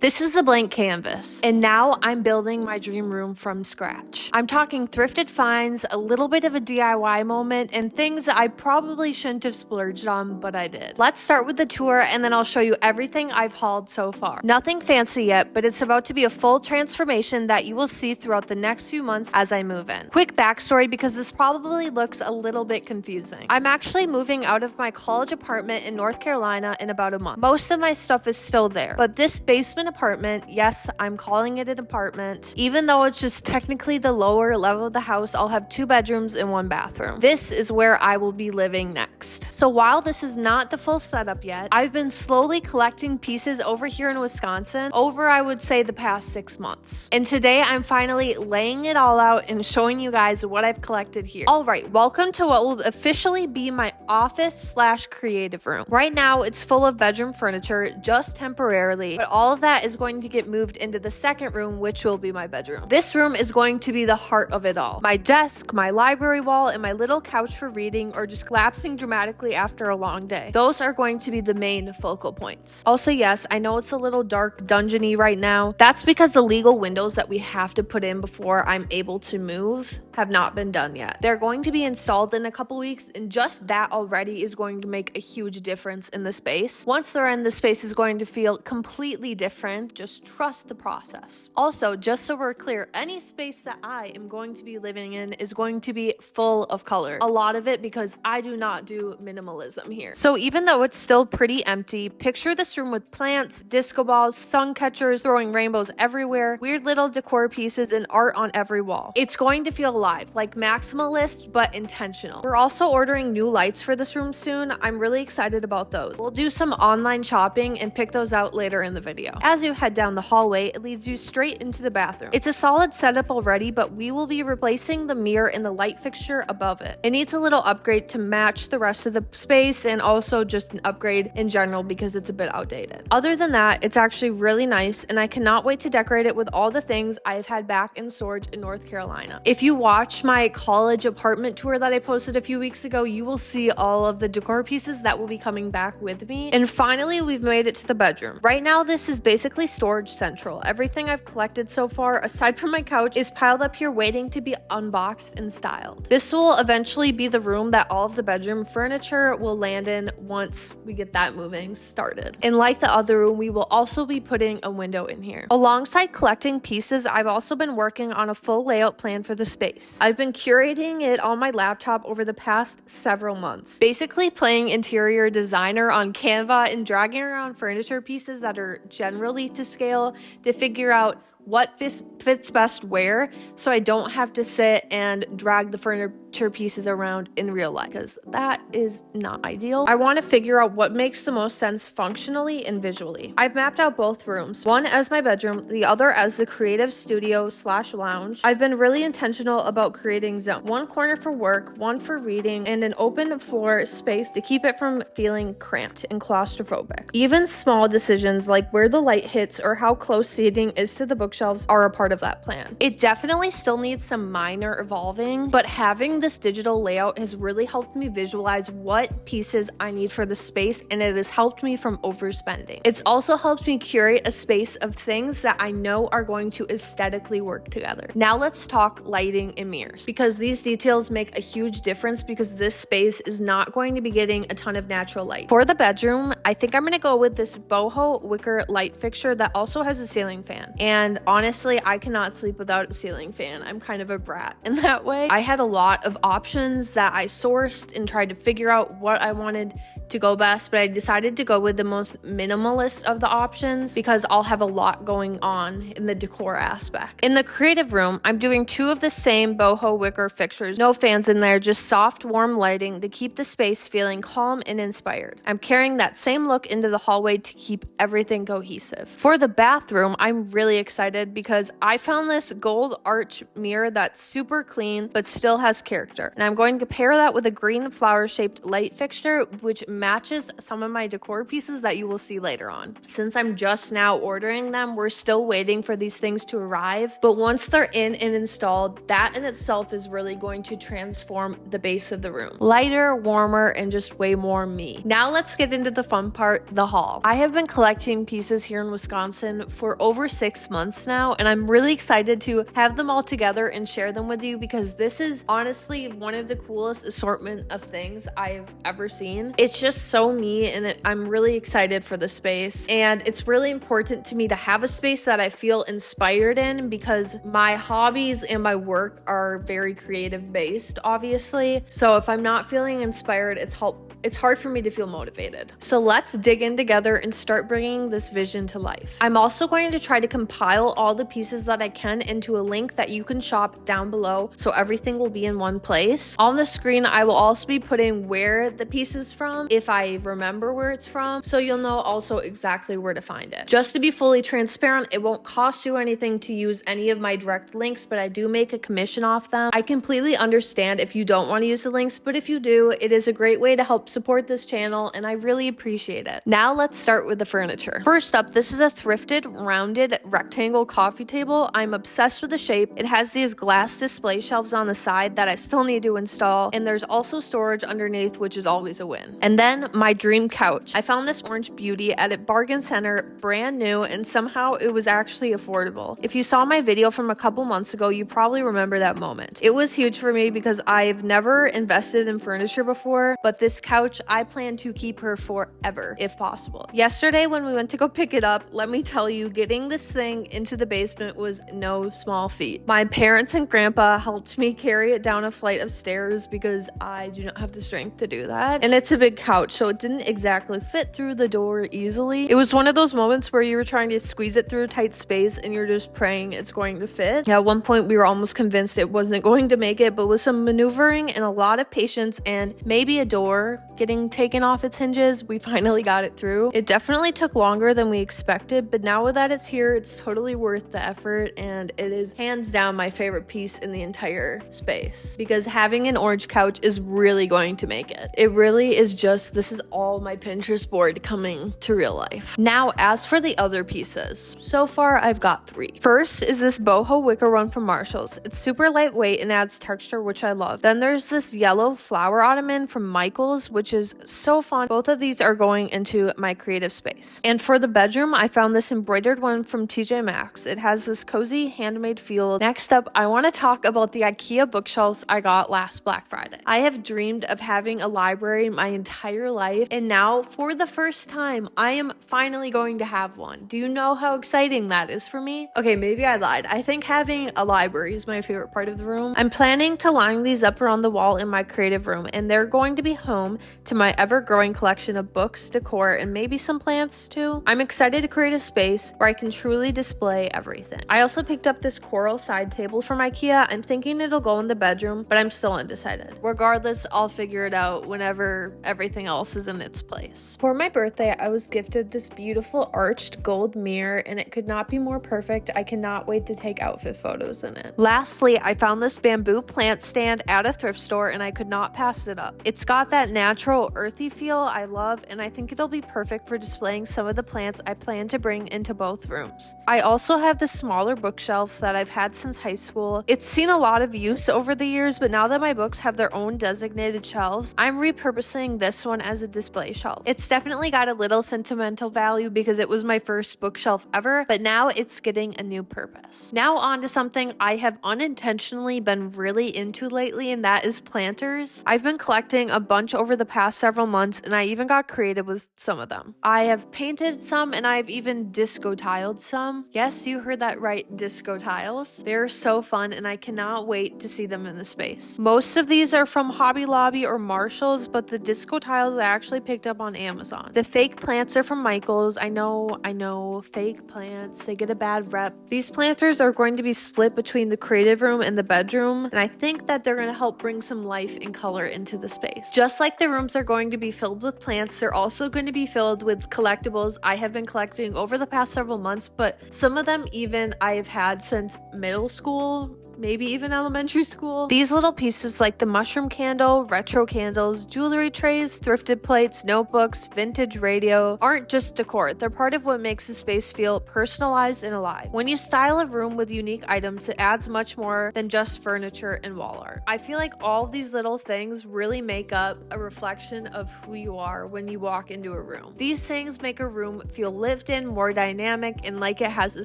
This is the blank canvas, and now I'm building my dream room from scratch. I'm talking thrifted finds, a little bit of a DIY moment, and things I probably shouldn't have splurged on, but I did. Let's start with the tour, and then I'll show you everything I've hauled so far. Nothing fancy yet, but it's about to be a full transformation that you will see throughout the next few months as I move in. Quick backstory, because this probably looks a little bit confusing. I'm actually moving out of my college apartment in North Carolina in about a month. Most of my stuff is still there, but this basement apartment, yes, I'm calling it an apartment, even though it's just technically the lower level of the house. I'll have 2 bedrooms and 1 bathroom. This is where I will be living next. So while this is not the full setup yet, I've been slowly collecting pieces over here in Wisconsin over, I would say, the past 6 months. And today I'm finally laying it all out and showing you guys what I've collected here. All right, welcome to what will officially be my office/creative room. Right now it's full of bedroom furniture, just temporarily, but all of that is going to get moved into the second room, which will be my bedroom. This room is going to be the heart of it all. My desk, my library wall, and my little couch for reading or just collapsing dramatically after a long day. Those are going to be the main focal points. Also, yes, I know it's a little dark dungeony right now. That's because the legal windows that we have to put in before I'm able to move have not been done yet. They're going to be installed in a couple weeks, and just that already is going to make a huge difference in the space. Once they're in, the space is going to feel completely different. Just trust the process. Also, just so we're clear, any space that I am going to be living in is going to be full of color. A lot of it because I do not do minimalism here. So even though it's still pretty empty, picture this room with plants, disco balls, sun catchers, throwing rainbows everywhere, weird little decor pieces, and art on every wall. It's going to feel alive, like maximalist, but intentional. We're also ordering new lights for this room soon. I'm really excited about those. We'll do some online shopping and pick those out later in the video. As you head down the hallway, it leads you straight into the bathroom. It's a solid setup already, but we will be replacing the mirror and the light fixture above it. It needs a little upgrade to match the rest of the space, and also just an upgrade in general because it's a bit outdated. Other than that, it's actually really nice, and I cannot wait to decorate it with all the things I've had back in storage in North Carolina. If you watch my college apartment tour that I posted a few weeks ago, you will see all of the decor pieces that will be coming back with me. And finally, we've made it to the bedroom. Right now, this is basically storage central. Everything I've collected so far, aside from my couch, is piled up here waiting to be unboxed and styled. This will eventually be the room that all of the bedroom furniture will land in once we get that moving started. And like the other room, we will also be putting a window in here. Alongside collecting pieces, I've also been working on a full layout plan for the space. I've been curating it on my laptop over the past several months, basically playing interior designer on Canva and dragging around furniture pieces that are generally to scale to figure out what fits best where, so I don't have to sit and drag the furniture pieces around in real life, because that is not ideal. I want to figure out what makes the most sense functionally and visually. I've mapped out both rooms, one as my bedroom, the other as the creative studio/lounge. I've been really intentional about creating zones. One corner for work, one for reading, and an open floor space to keep it from feeling cramped and claustrophobic. Even small decisions like where the light hits or how close seating is to the bookshelves are a part of that plan. It definitely still needs some minor evolving, but having this digital layout has really helped me visualize what pieces I need for the space, and it has helped me from overspending. It's also helped me curate a space of things that I know are going to aesthetically work together. Now let's talk lighting and mirrors, because these details make a huge difference, because this space is not going to be getting a ton of natural light. For the bedroom, I think I'm going to go with this boho wicker light fixture that also has a ceiling fan. And honestly, I cannot sleep without a ceiling fan. I'm kind of a brat in that way. I had a lot of options that I sourced and tried to figure out what I wanted to go best, but I decided to go with the most minimalist of the options because I'll have a lot going on in the decor aspect. In the creative room, I'm doing 2 of the same boho wicker fixtures. No fans in there, just soft, warm lighting to keep the space feeling calm and inspired. I'm carrying that same look into the hallway to keep everything cohesive. For the bathroom, I'm really excited because I found this gold arch mirror that's super clean but still has character. And I'm going to pair that with a green flower-shaped light fixture, which matches some of my decor pieces that you will see later on. Since I'm just now ordering them, we're still waiting for these things to arrive, but once they're in and installed, that in itself is really going to transform the base of the room. Lighter, warmer, and just way more me. Now let's get into the fun part, the haul. I have been collecting pieces here in Wisconsin for over 6 months now, and I'm really excited to have them all together and share them with you because this is honestly one of the coolest assortment of things I've ever seen. It's just so me, and I'm really excited for the space, and it's really important to me to have a space that I feel inspired in because my hobbies and my work are very creative based, obviously. So if I'm not feeling inspired, it's hard for me to feel motivated. So let's dig in together and start bringing this vision to life. I'm also going to try to compile all the pieces that I can into a link that you can shop down below so everything will be in one place. On the screen, I will also be putting where the piece is from, if I remember where it's from, so you'll know also exactly where to find it. Just to be fully transparent, it won't cost you anything to use any of my direct links, but I do make a commission off them. I completely understand if you don't want to use the links, but if you do, it is a great way to help support this channel, and I really appreciate it. Now let's start with the furniture. First up, this is a thrifted, rounded, rectangle coffee table. I'm obsessed with the shape. It has these glass display shelves on the side that I still need to install, and there's also storage underneath, which is always a win. And then my dream couch. I found this orange beauty at a bargain center, brand new, and somehow it was actually affordable. If you saw my video from a couple months ago, you probably remember that moment. It was huge for me because I've never invested in furniture before, but this couch, I plan to keep her forever if possible. Yesterday when we went to go pick it up, let me tell you, getting this thing into the basement was no small feat. My parents and grandpa helped me carry it down a flight of stairs because I do not have the strength to do that. And it's a big couch, so it didn't exactly fit through the door easily. It was one of those moments where you were trying to squeeze it through a tight space and you're just praying it's going to fit. Yeah, at one point we were almost convinced it wasn't going to make it, but with some maneuvering and a lot of patience and maybe a door getting taken off its hinges, we finally got it through. It definitely took longer than we expected, but now that it's here, it's totally worth the effort, and it is hands down my favorite piece in the entire space because having an orange couch is really going to make it. It really is just, this is all my Pinterest board coming to real life. Now, as for the other pieces, so far I've got 3. First is this boho wicker one from Marshall's. It's super lightweight and adds texture, which I love. Then there's this yellow flower ottoman from Michael's, which is so fun. Both of these are going into my creative space. And for the bedroom, I found this embroidered one from TJ Maxx. It has this cozy handmade feel. Next up, I want to talk about the IKEA bookshelves I got last Black Friday. I have dreamed of having a library my entire life, and now for the first time, I am finally going to have one. Do you know how exciting that is for me? Okay, maybe I lied. I think having a library is my favorite part of the room. I'm planning to line these up around the wall in my creative room, and they're going to be home to my ever-growing collection of books, decor, and maybe some plants too. I'm excited to create a space where I can truly display everything. I also picked up this coral side table from IKEA. I'm thinking it'll go in the bedroom, but I'm still undecided. Regardless, I'll figure it out whenever everything else is in its place. For my birthday, I was gifted this beautiful arched gold mirror, and it could not be more perfect. I cannot wait to take outfit photos in it. Lastly, I found this bamboo plant stand at a thrift store, and I could not pass it up. It's got that natural earthy feel I love, and I think it'll be perfect for displaying some of the plants I plan to bring into both rooms. I also have this smaller bookshelf that I've had since high school. It's seen a lot of use over the years, but now that my books have their own designated shelves, I'm repurposing this one as a display shelf. It's definitely got a little sentimental value because it was my first bookshelf ever, but now it's getting a new purpose. Now on to something I have unintentionally been really into lately, and that is planters. I've been collecting a bunch over the past several months, and I even got creative with some of them. I have painted some, and I've even disco tiled some. Yes, you heard that right, disco tiles. They're so fun, and I cannot wait to see them in the space. Most of these are from Hobby Lobby or Marshall's, but the disco tiles I actually picked up on Amazon. The fake plants are from Michael's. I know, fake plants, they get a bad rep. These planters are going to be split between the creative room and the bedroom, and I think that they're going to help bring some life and color into the space. Just like the rooms are going to be filled with plants, they're also going to be filled with collectibles I have been collecting over the past several months, but some of them even I've had since middle school, maybe even elementary school. These little pieces like the mushroom candle, retro candles, jewelry trays, thrifted plates, notebooks, vintage radio aren't just decor. They're part of what makes the space feel personalized and alive. When you style a room with unique items, it adds much more than just furniture and wall art. I feel like all of these little things really make up a reflection of who you are when you walk into a room. These things make a room feel lived in, more dynamic, and like it has a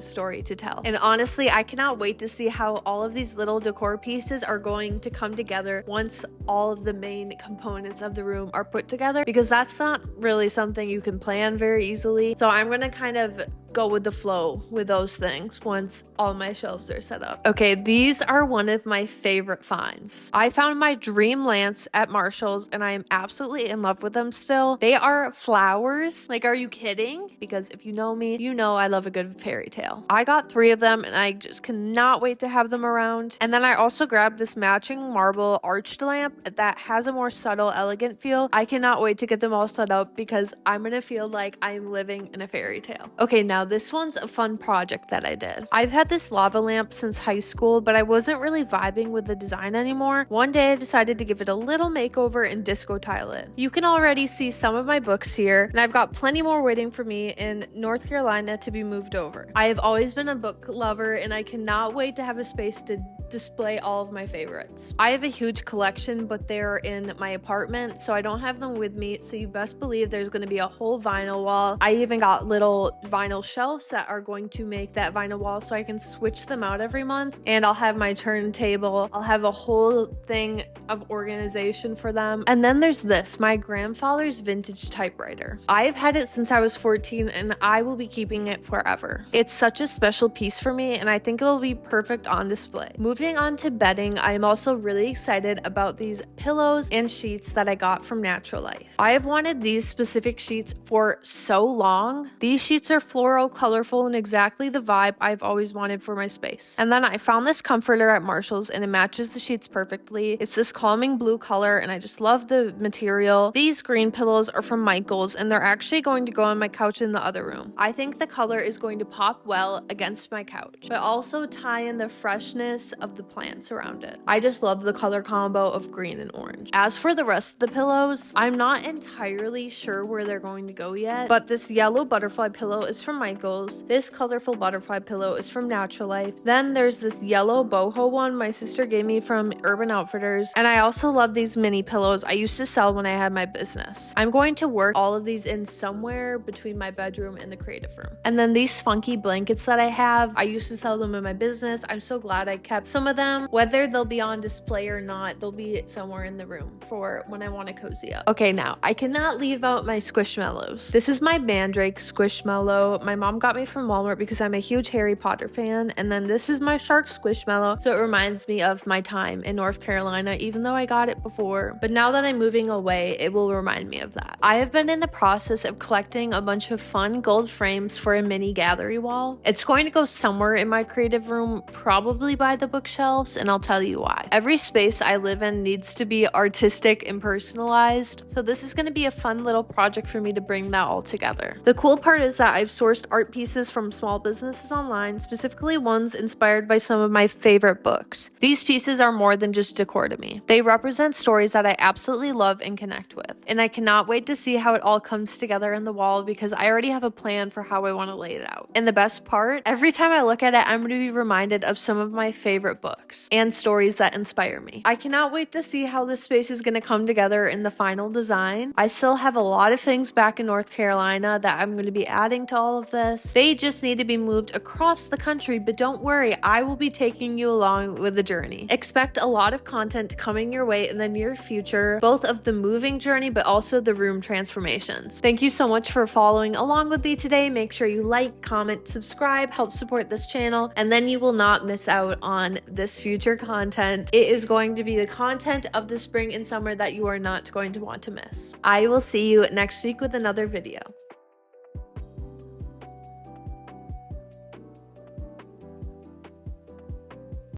story to tell. And honestly, I cannot wait to see how all of these little decor pieces are going to come together once all of the main components of the room are put together, because that's not really something you can plan very easily. So I'm gonna kind of go with the flow with those things once all my shelves are set up. Okay, these are one of my favorite finds. I found my dream lamps at Marshall's and I am absolutely in love with them still. They are flowers. Like, are you kidding? Because if you know me, you know I love a good fairy tale. I got 3 of them and I just cannot wait to have them around. And then I also grabbed this matching marble arched lamp that has a more subtle, elegant feel. I cannot wait to get them all set up because I'm gonna feel like I'm living in a fairy tale. Okay, now this one's a fun project that I did. I've had this lava lamp since high school, but I wasn't really vibing with the design anymore. One day I decided to give it a little makeover and disco tile it. You can already see some of my books here, and I've got plenty more waiting for me in North Carolina to be moved over. I have always been a book lover, and I cannot wait to have a space to display all of my favorites. I have a huge collection, but they're in my apartment, so I don't have them with me, so you best believe there's going to be a whole vinyl wall. I even got little vinyl shelves that are going to make that vinyl wall so I can switch them out every month, and I'll have my turntable. I'll have a whole thing of organization for them. And then there's this, my grandfather's vintage typewriter. I've had it since I was 14 and I will be keeping it forever. It's such a special piece for me and I think it'll be perfect on display. Moving on to bedding, I am also really excited about these pillows and sheets that I got from Natural Life. I have wanted these specific sheets for so long. These sheets are floral, colorful, and exactly the vibe I've always wanted for my space. And then I found this comforter at Marshall's and it matches the sheets perfectly. It's this calming blue color and I just love the material. These green pillows are from Michael's and they're actually going to go on my couch in the other room. I think the color is going to pop well against my couch, but also tie in the freshness of the plants around it. I just love the color combo of green and orange. As for the rest of the pillows, I'm not entirely sure where they're going to go yet, but this yellow butterfly pillow is from Michael's. This colorful butterfly pillow is from Natural Life. Then there's this yellow boho one my sister gave me from Urban Outfitters, and I also love these mini pillows I used to sell when I had my business. I'm going to work all of these in somewhere between my bedroom and the creative room. And then these funky blankets that I have, I used to sell them in my business. I'm so glad I kept some of them. Whether they'll be on display or not, they'll be somewhere in the room for when I want to cozy up. Okay, now I cannot leave out my Squishmallows. This is my Mandrake Squishmallow. My mom got me from Walmart because I'm a huge Harry Potter fan. And then this is my Shark Squishmallow. So it reminds me of my time in North Carolina, even though I got it before. But now that I'm moving away, it will remind me of that. I have been in the process of collecting a bunch of fun gold frames for a mini gallery wall. It's going to go somewhere in my creative room, probably by the bookshelves, and I'll tell you why. Every space I live in needs to be artistic and personalized, so this is going to be a fun little project for me to bring that all together. The cool part is that I've sourced art pieces from small businesses online, specifically ones inspired by some of my favorite books. These pieces are more than just decor to me. They represent stories that I absolutely love and connect with, and I cannot wait to see how it all comes together in the wall because I already have a plan for how I want to lay it out. And the best part, every time I look at it, I'm going to be reminded of some of my favorite books and stories that inspire me. I cannot wait to see how this space is going to come together in the final design. I still have a lot of things back in North Carolina that I'm going to be adding to all of this. They just need to be moved across the country, but don't worry, I will be taking you along with the journey. Expect a lot of content coming your way in the near future, both of the moving journey, but also the room transformations. Thank you so much for following along with me today. Make sure you like, comment, subscribe, help support this channel, and then you will not miss out on this future content. It is going to be the content of the spring and summer that you are not going to want to miss. I will see you next week with another video.